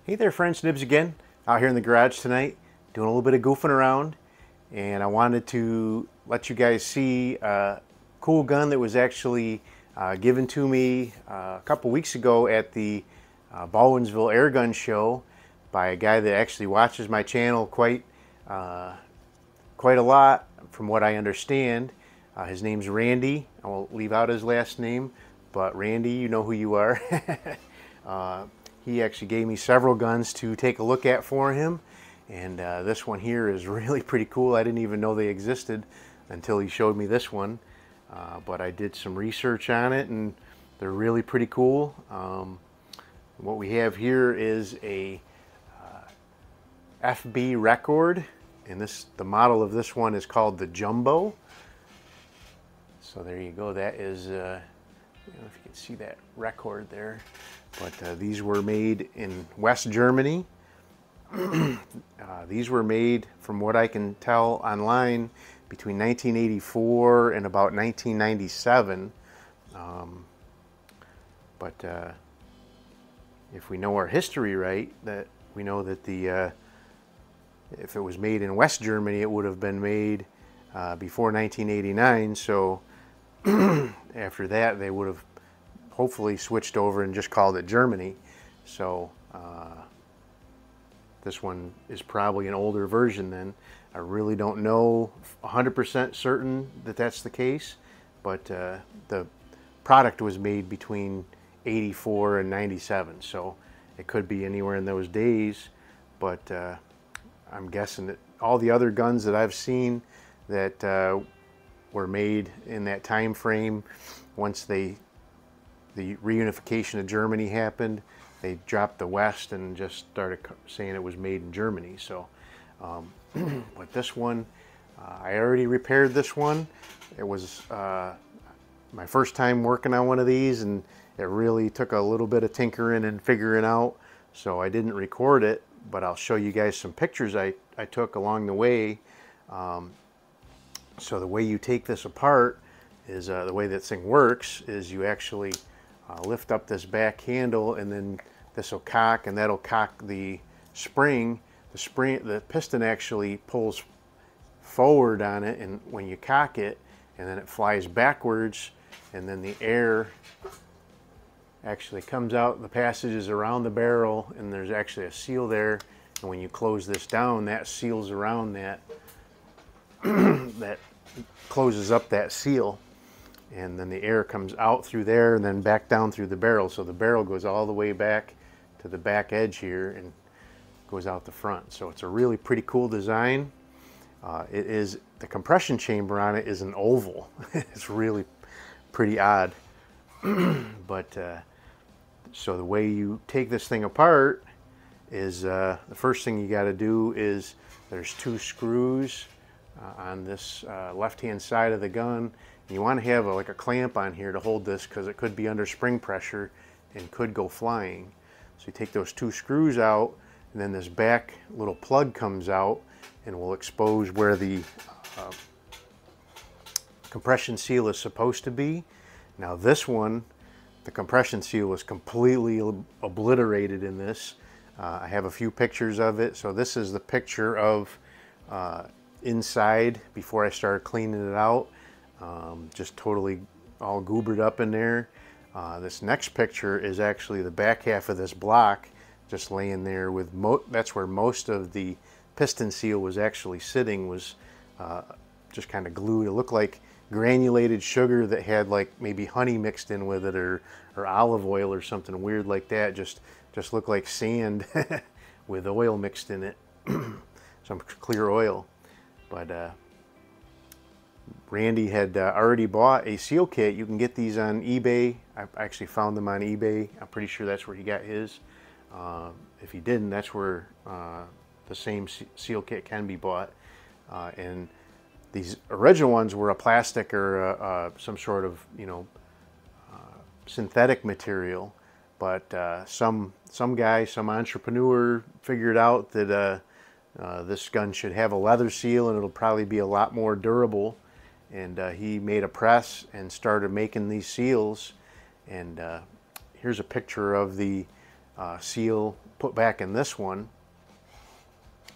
Hey there friends, Nibs again, out here in the garage tonight, doing a little bit of goofing around, and I wanted to let you guys see a cool gun that was actually given to me a couple weeks ago at the Baldwinsville Air Gun Show by a guy that actually watches my channel quite a lot, from what I understand. His name's Randy. I won't leave out his last name, but Randy, you know who you are. He actually gave me several guns to take a look at for him, and this one here is really pretty cool. I didn't even know they existed until he showed me this one, but I did some research on it and they're really pretty cool. What we have here is a FB Record, and the model of this one is called the Jumbo. So there you go. That is, I don't know if you can see that record there, but these were made in West Germany. These were made, from what I can tell online, between 1984 and about 1997. If we know our history right, that we know that if it was made in West Germany, it would have been made before 1989. So after that, they would have hopefully switched over and just called it Germany. So this one is probably an older version then. I really don't know 100% certain that that's the case, but the product was made between 84 and 97, so it could be anywhere in those days. But I'm guessing that all the other guns that I've seen that were made in that time frame, once the reunification of Germany happened, they dropped the West and just started saying it was made in Germany. So but this one, I already repaired this one. It was my first time working on one of these, and it really took a little bit of tinkering and figuring out, so I didn't record it, but I'll show you guys some pictures I took along the way. So the way you take this apart is, the way that thing works is you actually lift up this back handle, and then this will cock, and that'll cock the spring. The piston actually pulls forward on it, and when you cock it, and then it flies backwards, and then the air actually comes out the passages around the barrel, and there's actually a seal there, and when you close this down, that seals around that that closes up that seal, and then the air comes out through there and then back down through the barrel. So the barrel goes all the way back to the back edge here and goes out the front. So it's a really pretty cool design. The compression chamber on it is an oval. It's really pretty odd. But so the way you take this thing apart is, the first thing you got to do is, there's two screws on this left-hand side of the gun. You want to have like a clamp on here to hold this, because it could be under spring pressure and could go flying. So you take those two screws out, and then this back little plug comes out and will expose where the compression seal is supposed to be. Now this one, the compression seal is completely obliterated in this. I have a few pictures of it. So this is the picture of inside before I started cleaning it out. Just totally all goobered up in there. This next picture is actually the back half of this block, just laying there with that's where most of the piston seal was actually sitting, was just kind of glued. It looked like granulated sugar that had like maybe honey mixed in with it, or olive oil or something weird like that. Just looked like sand with oil mixed in it, some clear oil. But Randy had already bought a seal kit. You can get these on eBay. I actually found them on eBay. I'm pretty sure that's where he got his. If he didn't, that's where the same seal kit can be bought. And these original ones were a plastic or some sort of, synthetic material. But some guy, some entrepreneur figured out that this gun should have a leather seal, and it'll probably be a lot more durable. And he made a press and started making these seals. And here's a picture of the seal put back in this one.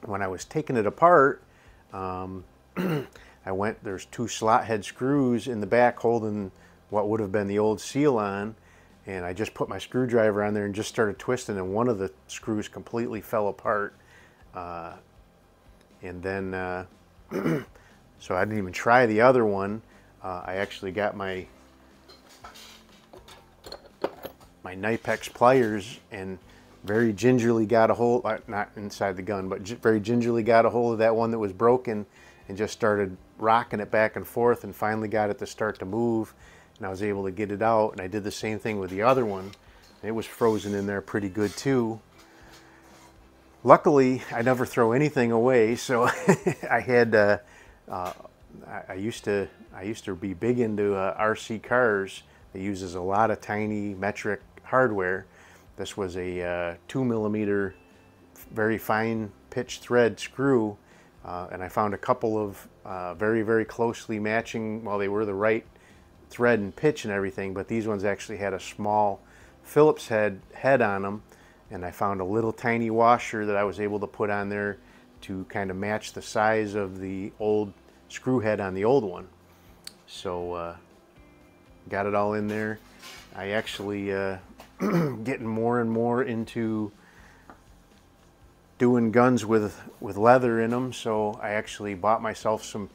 When I was taking it apart, there's 2 slot head screws in the back holding what would have been the old seal on, and I just put my screwdriver on there and just started twisting, and one of the screws completely fell apart. And then, so I didn't even try the other one. I actually got my Knipex pliers and very gingerly got a hold, not inside the gun, but very gingerly got a hold of that one that was broken and just started rocking it back and forth, and finally got it to start to move, and I was able to get it out. And I did the same thing with the other one. It was frozen in there pretty good too. Luckily, I never throw anything away, so I had I used to be big into RC cars. It uses a lot of tiny metric hardware. This was a 2mm very fine pitch thread screw, and I found a couple of very, very closely matching. Well, they were the right thread and pitch and everything, but these ones actually had a small Phillips head on them, and I found a little tiny washer that I was able to put on there to kind of match the size of the old screw head on the old one. So got it all in there. I actually getting more and more into doing guns with leather in them, so I actually bought myself some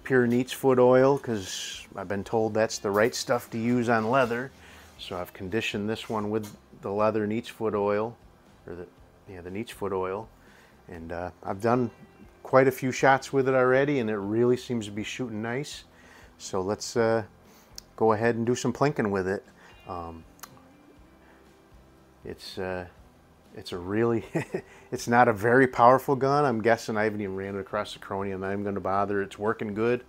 pure neat's foot oil because I've been told that's the right stuff to use on leather. So I've conditioned this one with the leather neat's foot oil, or the neat's foot oil, and I've done quite a few shots with it already, and it really seems to be shooting nice. So let's go ahead and do some plinking with it. It's a really, it's not a very powerful gun. I'm guessing I haven't even ran it across the crony. I'm not even going to bother. It's working good.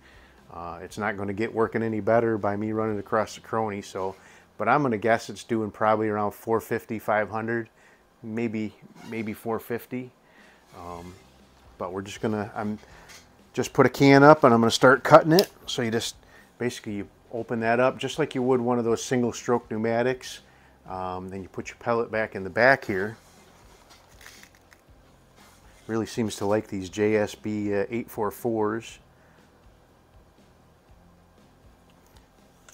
It's not going to get working any better by me running across the crony. So, but I'm going to guess it's doing probably around 450, 500, maybe 450. But we're just gonna, I'm just put a can up and I'm going to start cutting it. So you just basically you open that up just like you would one of those single stroke pneumatics. Then you put your pellet back in the back here. Really seems to like these JSB 844s.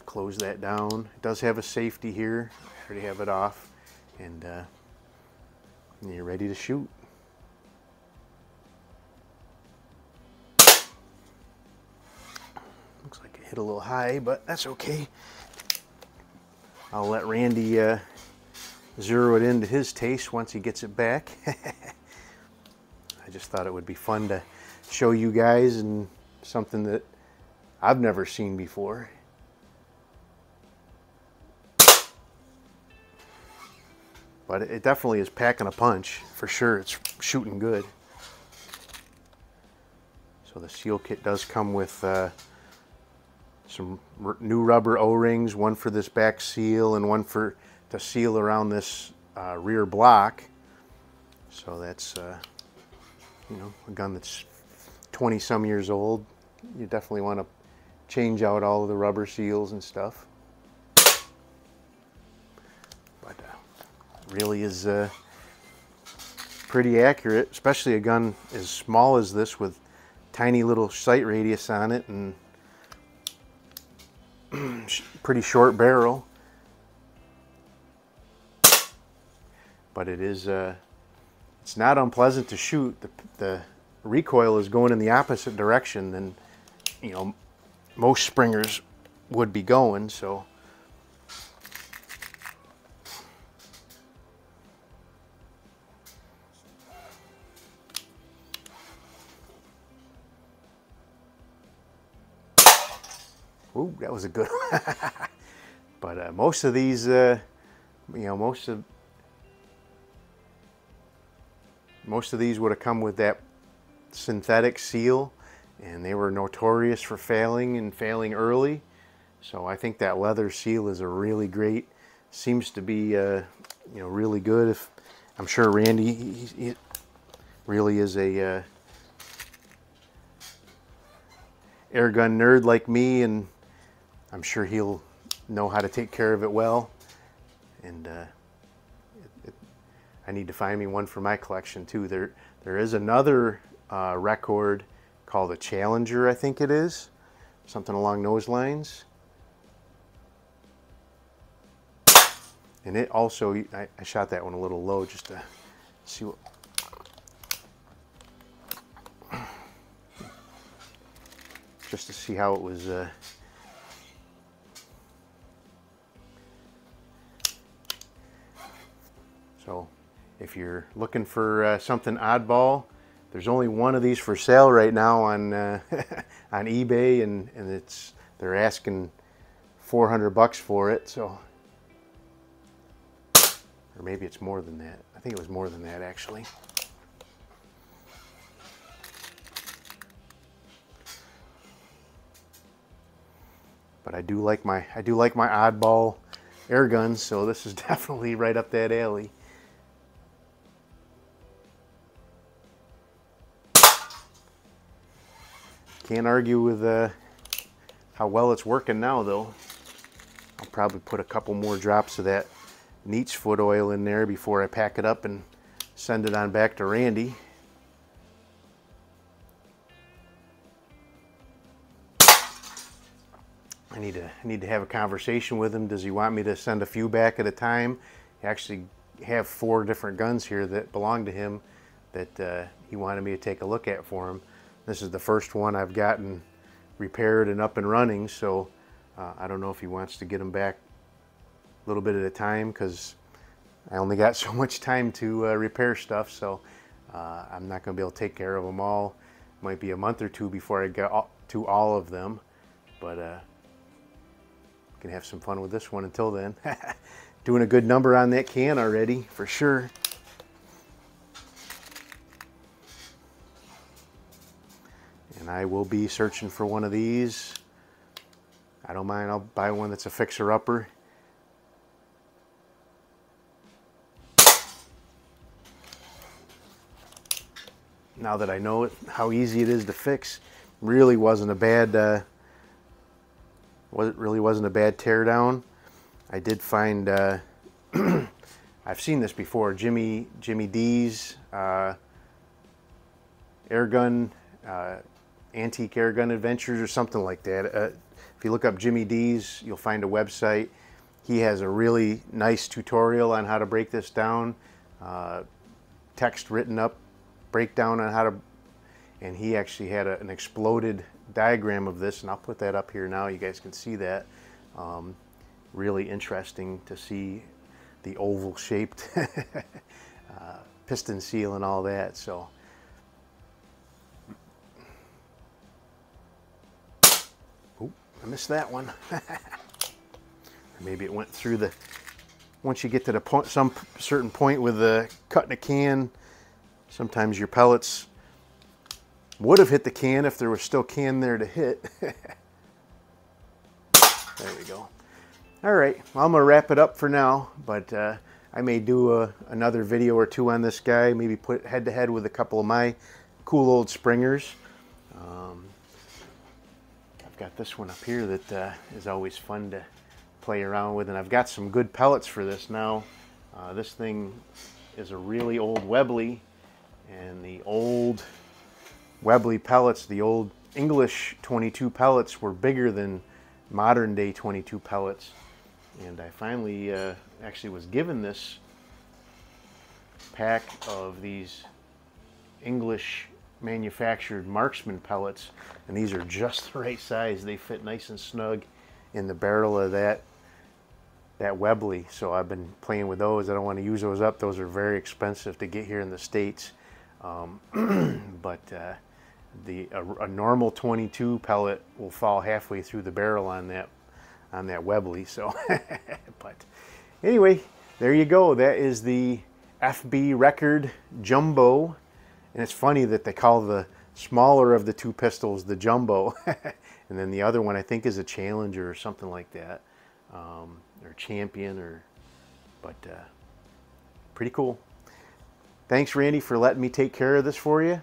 Close that down. It does have a safety here. I already have it off. And you're ready to shoot. Looks like it hit a little high, but that's okay. I'll let Randy zero it into his taste once he gets it back. I just thought it would be fun to show you guys, and something that I've never seen before. But it definitely is packing a punch, for sure. It's shooting good. So the seal kit does come with some new rubber O-rings, one for this back seal and one for to seal around this rear block. So that's you know, a gun that's 20 some years old. You definitely want to change out all of the rubber seals and stuff. But really is pretty accurate, especially a gun as small as this with tiny little sight radius on it and pretty short barrel. But it is it's not unpleasant to shoot. The recoil is going in the opposite direction than, you know, most springers would be going. So ooh, that was a good one. But most of these, you know, most of these would have come with that synthetic seal, and they were notorious for failing and failing early. So I think that leather seal is a really great, seems to be, you know, really good. If I'm sure Randy, he really is a air gun nerd like me, and I'm sure he'll know how to take care of it well. And I need to find me one for my collection too. There is another record called a Challenger, I think it is, something along those lines. And it also, I shot that one a little low just to see what, just to see how it was. So if you're looking for something oddball, there's only one of these for sale right now on on eBay, and they're asking $400 for it. So, or maybe it's more than that. I think it was more than that actually. But I do like my oddball air guns, so this is definitely right up that alley. Can't argue with how well it's working now, though. I'll probably put a couple more drops of that neat's foot oil in there before I pack it up and send it on back to Randy. I need to have a conversation with him. Does he want me to send a few back at a time? I actually have 4 different guns here that belong to him that he wanted me to take a look at for him. This is the first one I've gotten repaired and up and running, so I don't know if he wants to get them back a little bit at a time, because I only got so much time to repair stuff, so I'm not going to be able to take care of them all. Might be a month or 2 before I get to all of them, but can have some fun with this one until then. Doing a good number on that can already, for sure. And I will be searching for one of these. I don't mind, I'll buy one that's a fixer-upper. Now that I know it, how easy it is to fix, really wasn't a bad really wasn't a bad teardown. I did find I've seen this before, Jimmy D's air gun, antique air gun adventures or something like that. If you look up Jimmy D's, you'll find a website. He has a really nice tutorial on how to break this down, text written up, breakdown on how to, and he actually had an exploded diagram of this, and I'll put that up here now. You guys can see that. Really interesting to see the oval shaped piston seal and all that. So oop, I missed that one. Maybe it went through the, once you get to the point, some certain point with the cutting a can, sometimes your pellets would have hit the can if there was still can there to hit. There we go. All right, well, I'm gonna wrap it up for now, but I may do another video or 2 on this guy, maybe put head to head with a couple of my cool old Springers. I've got this one up here that is always fun to play around with, and I've got some good pellets for this now. This thing is a really old Webley, and the old Webley pellets, the old English 22 pellets, were bigger than modern day 22 pellets. And I finally actually was given this pack of these English manufactured Marksman pellets, and these are just the right size. They fit nice and snug in the barrel of that Webley. So I've been playing with those. I don't want to use those up. Those are very expensive to get here in the States. But a normal 22 pellet will fall halfway through the barrel on that Webley. So but anyway, there you go. That is the FB Record Jumbo, and it's funny that they call the smaller of the 2 pistols the Jumbo, and then the other one I think is a Challenger or something like that, or Champion, but pretty cool. Thanks, Randy, for letting me take care of this for you.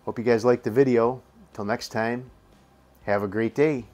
Hope you guys liked the video. Till next time, have a great day.